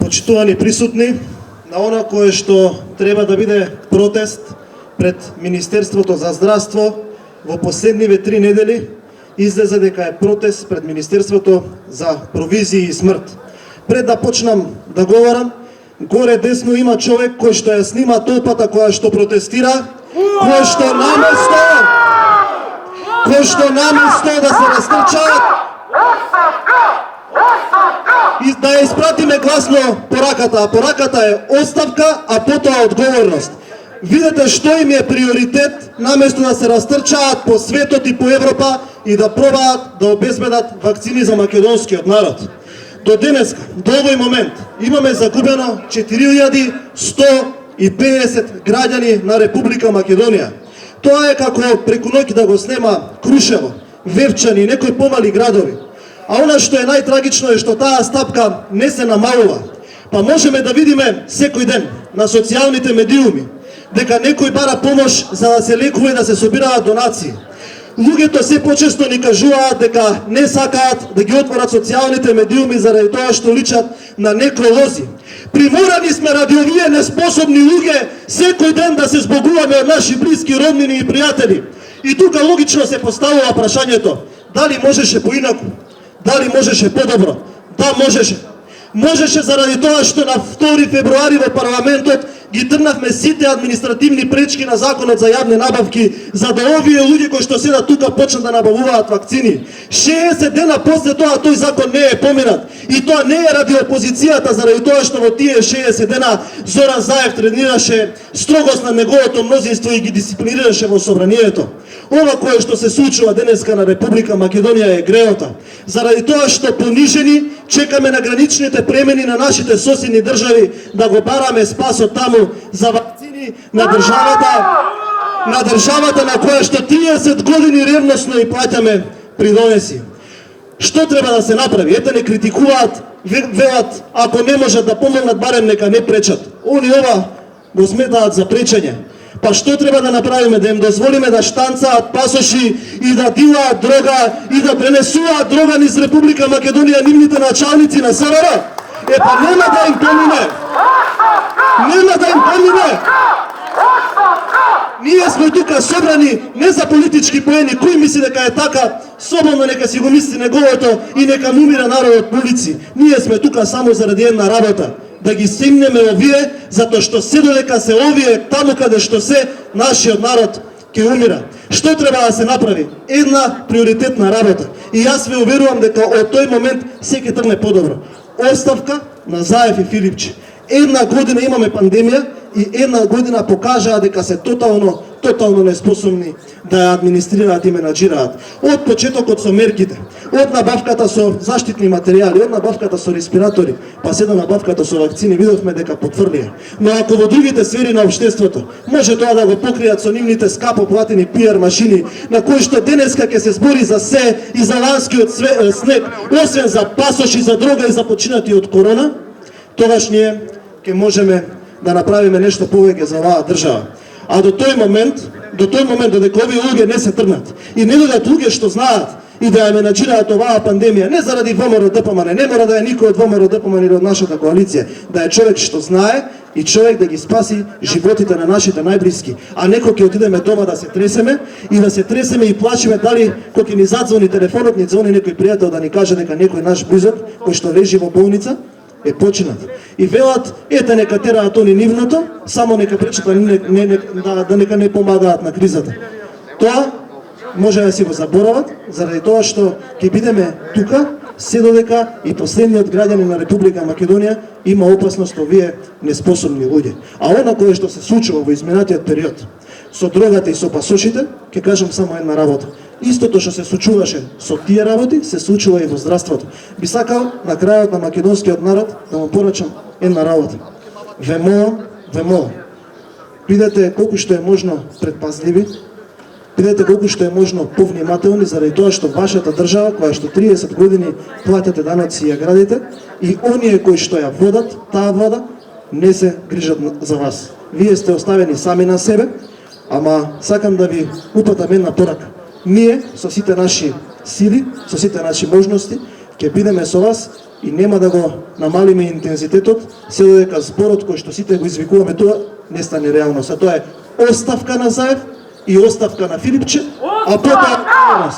Почитувани присутни, на она кое што треба да биде протест пред Министерството за здравство во последниве 3 недели, излезе дека е протест пред Министерството за провизии и смрт. Пред да почнам да говорам, горе десно има човек кој што ја снима толпата која што протестира, кој што наместо да се растрчаат и да ја испратиме гласно пораката, а пораката е оставка, а потоа одговорност. Видете што им е приоритет, наместо да се растрчаат по светот и по Европа и да пробаат да обезбедат вакцини за македонскиот народ. До денеска, до овој момент, имаме загубено 4150 граѓани на Република Македонија. Тоа е како преку ноќ да го снема Крушево, Вевчани и некои помали градови. А она што е најтрагично е што таа стапка не се намалува. Па можеме да видиме секој ден на социјалните медиуми дека некој бара помош за да се лекува и да се собираат донации. Луѓето се почесто ни кажуваат дека не сакаат да ги отворат социјалните медиуми заради тоа што личат на некролози. Приморани сме ради овие неспособни луѓе секој ден да се збогуваме од наши блиски, роднини и пријатели. И тука логично се поставува прашањето: дали можеше поинаку? Дали можеше подобро? Да, можеше. Можеше заради тоа што на 2 февруари во парламентот ги трнавме сите административни пречки на законот за јавни набавки, за да овие луѓе кои што седат тука почнат да набавуваат вакцини. 60 дена после тоа тој закон не е поминат. И тоа не е ради опозицијата, заради тоа што во тие 60 дена Зоран Заев тренираше строгост на неговото мнозинство и ги дисциплинираше во собранието. Ова кое што се случува денеска на Република Македонија е греота. Заради тоа што понижени чекаме на граничните премени на нашите соседни држави да го бараме спасот таму за вакцини на државата на која што 30 години ревносно и плаќаме придонеси. Што треба да се направи? Ете, не критикуваат, велат ако не можат да помогнат, барем нека не пречат. Они ова го сметаат за пречење. Па што треба да направиме? Да им дозволиме да штанцаат пасоши и да дилаат дрога и да пренесуваат дрога низ Република Македонија нивните началници на СРР? Па нема да им помине. Нема да им помине. Ние сме тука собрани не за политички поени. Кој мисли дека е така, слободно нека си го мисли неговото и нека му умира народот по улици. Ние сме тука само заради една работа: да ги стигнеме овие, затоа што се додека се овие таму каде што се, нашиот народ ќе умира. Што треба да се направи? Една приоритетна работа. И јас ве уверувам дека од тој момент се ќе тргне подобро. Оставка на Заев и Филипче. Една година имаме пандемија и една година покажаа дека се тотално неспособни да ја администрираат и менаџираат. Од почетокот со мерките, од набавката со заштитни материјали, од набавката со респиратори, па се до набавката со вакцини, видовме дека потврдија. Но ако во другите сфери на општеството може тоа да го покријат со нивните скапо платени PR машини, на кои што денеска ќе се збори за се и за ланскиот снег, освен за пасоши, за дрога и за починати од корона, тогаш ние ќе можеме да направиме нешто повеќе за оваа држава. А до тој момент, додека овие луѓе не се тргнат и не додат луѓе што знаат и да ја менаџираат оваа пандемија, не заради ВМРО ДПМН, не мора да е никој од ВМРО ДПМН или од нашата коалиција, да е човек што знае и човек да ги спаси животите на нашите најблиски, а некој ќе отидеме дома да се тресеме и и плачиме дали кога ќе ни задзвони телефонот, ни звони некој пријател да ни каже дека некој наш близок кој што лежи во болница е починат. И велат, ете нека тераат они нивното, само нека пречат да нека не помагаат на кризата. Тоа може да си го заборават, заради тоа што ќе бидеме тука, се додека и последниот граѓанин на Република Македонија има опасност овие неспособни луѓе. А она кое што се случува во изминатиот период со дрогата и со пасошите, ќе кажам само една работа. Истото што се случуваше со тие работи, се случува и во здравството. Би сакал на крајот на македонскиот народ да му порачам една работа. Ве молам, бидете колку што е можно предпазливи, бидете колку што е можно повнимателни, заради тоа што вашата држава, која што 30 години платите даноци и ја градите, и оние кои што ја водат, таа вода, не се грижат за вас. Вие сте оставени сами на себе, ама сакам да ви упатам една порака. Ние, со сите наши сили, со сите наши можности, ќе бидеме со вас и нема да го намалиме интензитетот, се додека зборот кој што сите го извикуваме тоа не стане реалност. А тоа е оставка на Заев и оставка на Филипче, а потоа